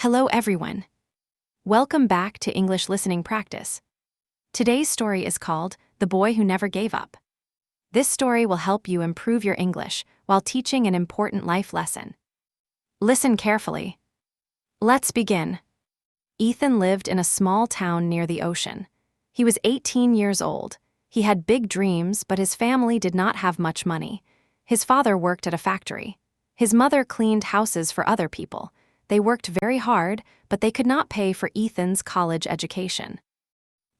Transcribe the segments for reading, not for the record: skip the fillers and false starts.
Hello everyone. Welcome back to English Listening Practice. Today's story is called The Boy Who Never Gave Up. This story will help you improve your English while teaching an important life lesson. Listen carefully. Let's begin. Ethan lived in a small town near the ocean. He was 18 years old. He had big dreams, but his family did not have much money. His father worked at a factory. His mother cleaned houses for other people. They worked very hard, but they could not pay for Ethan's college education.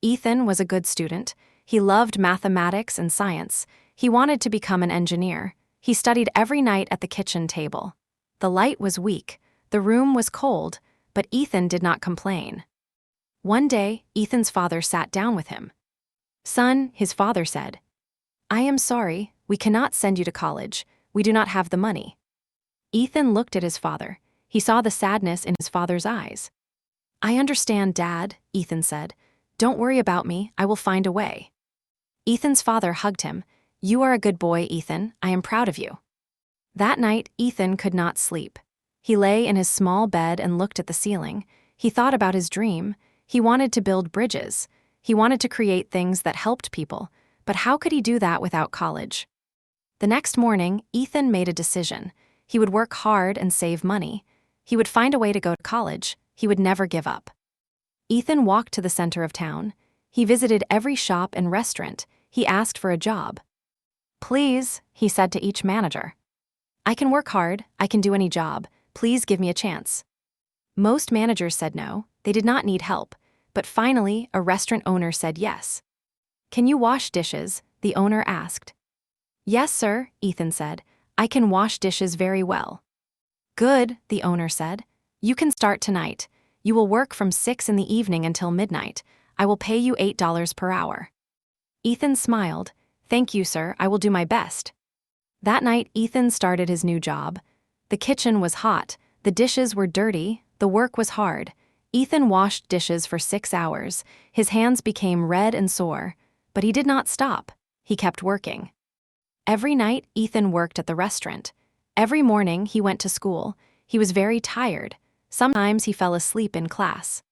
Ethan was a good student. He loved mathematics and science. He wanted to become an engineer. He studied every night at the kitchen table. The light was weak. The room was cold, but Ethan did not complain. One day, Ethan's father sat down with him. "Son," his father said, "I am sorry, we cannot send you to college. We do not have the money." Ethan looked at his father. He saw the sadness in his father's eyes. "I understand, Dad," Ethan said. "Don't worry about me, I will find a way." Ethan's father hugged him. "You are a good boy, Ethan. I am proud of you." That night, Ethan could not sleep. He lay in his small bed and looked at the ceiling. He thought about his dream. He wanted to build bridges. He wanted to create things that helped people. But how could he do that without college? The next morning, Ethan made a decision. He would work hard and save money. He would find a way to go to college. He would never give up. Ethan walked to the center of town. He visited every shop and restaurant. He asked for a job. "Please," he said to each manager. "I can work hard. I can do any job. Please give me a chance." Most managers said no. They did not need help. But finally, a restaurant owner said yes. "Can you wash dishes?" the owner asked. "Yes, sir," Ethan said. "I can wash dishes very well." "Good," the owner said. "You can start tonight. You will work from 6 in the evening until midnight. I will pay you $8 per hour." Ethan smiled. "Thank you, sir. I will do my best." That night, Ethan started his new job. The kitchen was hot. The dishes were dirty. The work was hard. Ethan washed dishes for 6 hours. His hands became red and sore. But he did not stop. He kept working. Every night, Ethan worked at the restaurant. Every morning, he went to school. He was very tired. Sometimes he fell asleep in class.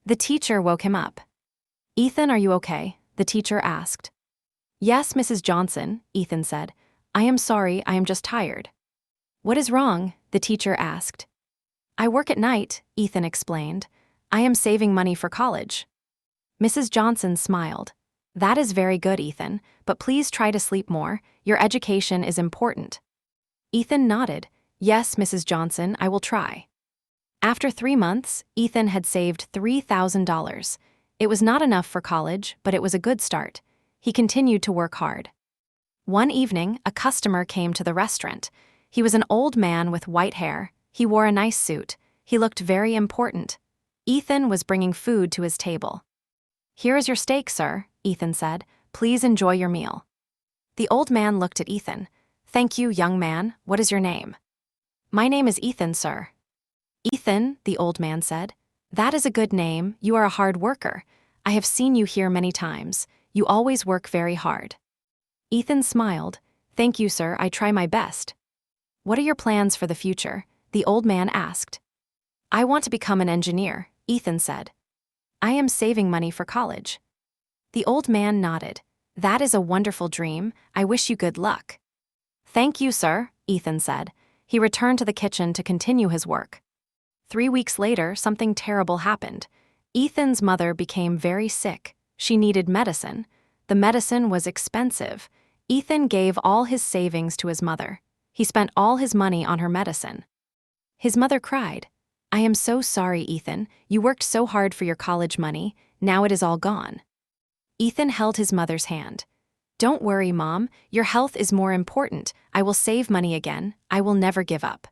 The teacher woke him up. "Ethan, are you okay?" the teacher asked. "Yes, Mrs. Johnson," Ethan said. "I am sorry, I am just tired." "What is wrong?" the teacher asked. "I work at night," Ethan explained. "I am saving money for college." Mrs. Johnson smiled. "That is very good, Ethan, but please try to sleep more. Your education is important." Ethan nodded. "Yes, Mrs. Johnson, I will try." After 3 months, Ethan had saved $3,000. It was not enough for college, but it was a good start. He continued to work hard. One evening, a customer came to the restaurant. He was an old man with white hair. He wore a nice suit. He looked very important. Ethan was bringing food to his table. "Here is your steak, sir," Ethan said. "Please enjoy your meal." The old man looked at Ethan. "Thank you, young man. What is your name?" "My name is Ethan, sir." "Ethan," the old man said. "That is a good name. You are a hard worker. I have seen you here many times. You always work very hard." Ethan smiled. "Thank you, sir. I try my best." "What are your plans for the future?" the old man asked. "I want to become an engineer," Ethan said. "I am saving money for college." The old man nodded. "That is a wonderful dream. I wish you good luck." "Thank you, sir," Ethan said. He returned to the kitchen to continue his work. 3 weeks later, something terrible happened. Ethan's mother became very sick. She needed medicine. The medicine was expensive. Ethan gave all his savings to his mother. He spent all his money on her medicine. His mother cried. "I am so sorry, Ethan. You worked so hard for your college money. Now it is all gone." Ethan held his mother's hand. "Don't worry, Mom. Your health is more important. I will save money again. I will never give up."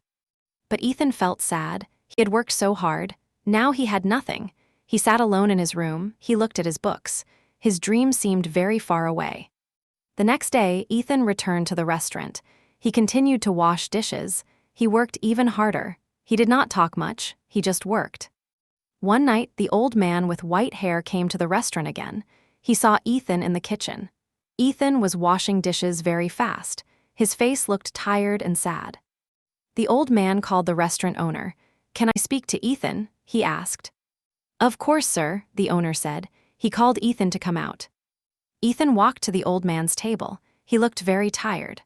But Ethan felt sad. He had worked so hard. Now he had nothing. He sat alone in his room. He looked at his books. His dream seemed very far away. The next day, Ethan returned to the restaurant. He continued to wash dishes. He worked even harder. He did not talk much. He just worked. One night, the old man with white hair came to the restaurant again. He saw Ethan in the kitchen. Ethan was washing dishes very fast. His face looked tired and sad. The old man called the restaurant owner. "Can I speak to Ethan?" he asked. Of course, sir, the owner said. He called Ethan to come out. Ethan walked to the old man's table. He looked very tired.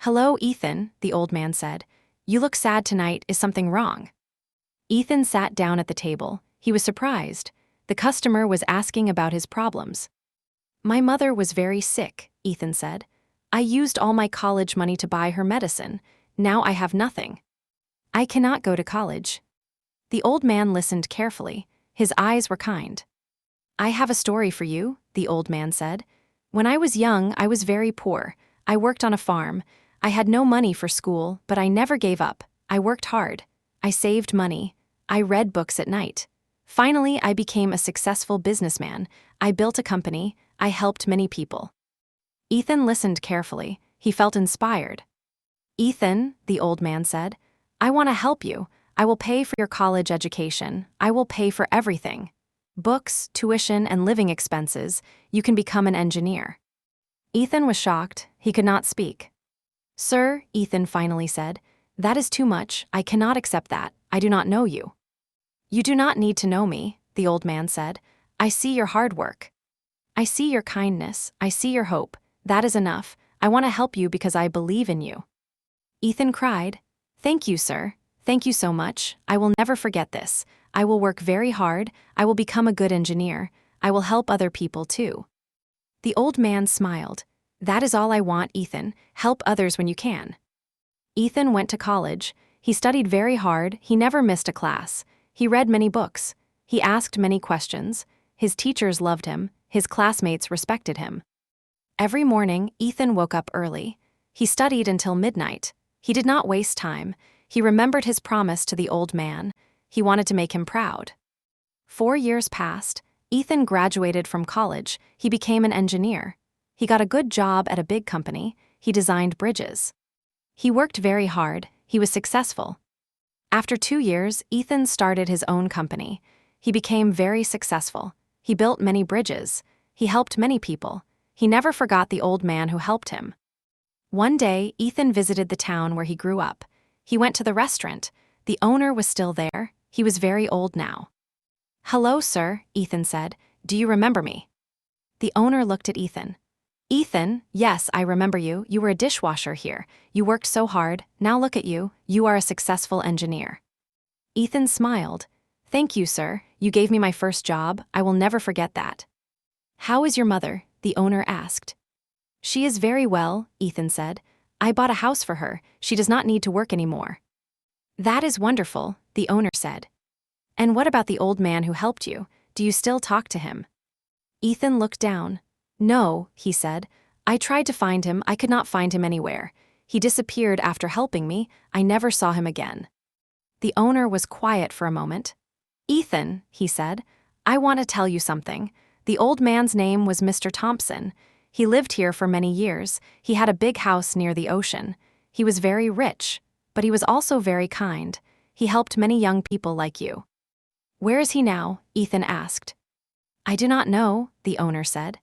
Hello, Ethan, the old man said. You look sad tonight. Is something wrong? Ethan sat down at the table. He was surprised. The customer was asking about his problems. My mother was very sick, Ethan said. I used all my college money to buy her medicine. Now I have nothing. I cannot go to college. The old man listened carefully. His eyes were kind. I have a story for you, the old man said. When I was young, I was very poor. I worked on a farm. I had no money for school, but I never gave up. I worked hard. I saved money. I read books at night. Finally, I became a successful businessman. I built a company. I helped many people. Ethan listened carefully. He felt inspired. Ethan, the old man said, I want to help you. I will pay for your college education. I will pay for everything. Books, tuition, and living expenses. You can become an engineer. Ethan was shocked. He could not speak. Sir, Ethan finally said, that is too much. I cannot accept that. I do not know you. You do not need to know me, the old man said. I see your hard work. I see your kindness. I see your hope. That is enough. I want to help you because I believe in you. Ethan cried, Thank you, sir. Thank you so much. I will never forget this. I will work very hard. I will become a good engineer. I will help other people too. The old man smiled. That is all I want, Ethan. Help others when you can. Ethan went to college. He studied very hard. He never missed a class. He read many books. He asked many questions. His teachers loved him. His classmates respected him. Every morning, Ethan woke up early. He studied until midnight. He did not waste time. He remembered his promise to the old man. He wanted to make him proud. 4 years passed. Ethan graduated from college. He became an engineer. He got a good job at a big company. He designed bridges. He worked very hard. He was successful. After 2 years, Ethan started his own company. He became very successful. He built many bridges. He helped many people. He never forgot the old man who helped him. One day, Ethan visited the town where he grew up. He went to the restaurant. The owner was still there. He was very old now. Hello, sir, Ethan said. Do you remember me? The owner looked at Ethan. Ethan, yes, I remember you. You were a dishwasher here. You worked so hard. Now look at you. You are a successful engineer. Ethan smiled. Thank you, sir. You gave me my first job. I will never forget that. How is your mother? The owner asked. She is very well, Ethan said. I bought a house for her. She does not need to work anymore. That is wonderful, the owner said. And what about the old man who helped you? Do you still talk to him? Ethan looked down. No, he said. I tried to find him. I could not find him anywhere. He disappeared after helping me. I never saw him again. The owner was quiet for a moment. Ethan, he said, I want to tell you something. The old man's name was Mr. Thompson. He lived here for many years. He had a big house near the ocean. He was very rich, but he was also very kind. He helped many young people like you. Where is he now? Ethan asked. I do not know, the owner said.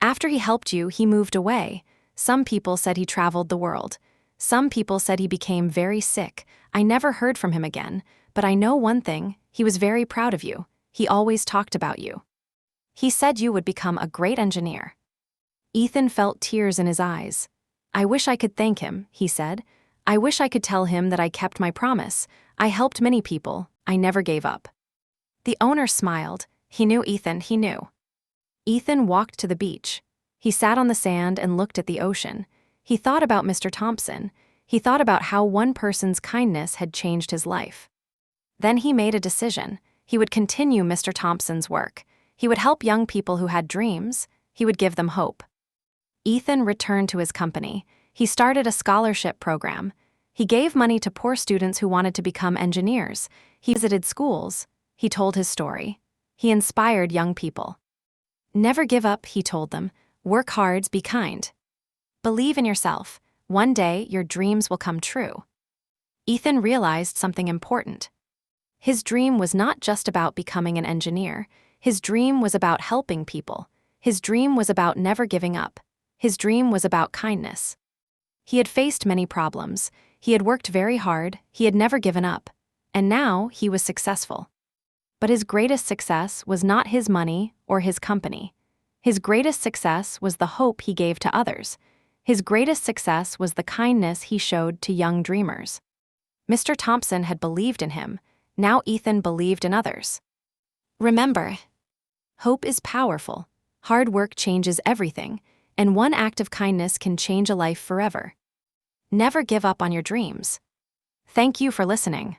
After he helped you, he moved away. Some people said he traveled the world. Some people said he became very sick. I never heard from him again, but I know one thing. He was very proud of you. He always talked about you. He said you would become a great engineer. Ethan felt tears in his eyes. I wish I could thank him, he said. I wish I could tell him that I kept my promise. I helped many people. I never gave up. The owner smiled. He knew Ethan, he knew. Ethan walked to the beach. He sat on the sand and looked at the ocean. He thought about Mr. Thompson. He thought about how one person's kindness had changed his life. Then he made a decision. He would continue Mr. Thompson's work. He would help young people who had dreams. He would give them hope. Ethan returned to his company. He started a scholarship program. He gave money to poor students who wanted to become engineers. He visited schools. He told his story. He inspired young people. Never give up, he told them. Work hard, be kind. Believe in yourself. One day, your dreams will come true. Ethan realized something important. His dream was not just about becoming an engineer. His dream was about helping people. His dream was about never giving up. His dream was about kindness. He had faced many problems. He had worked very hard. He had never given up. And now he was successful. But his greatest success was not his money or his company. His greatest success was the hope he gave to others. His greatest success was the kindness he showed to young dreamers. Mr. Thompson had believed in him. Now Ethan believed in others. Remember, hope is powerful. Hard work changes everything, and one act of kindness can change a life forever. Never give up on your dreams. Thank you for listening.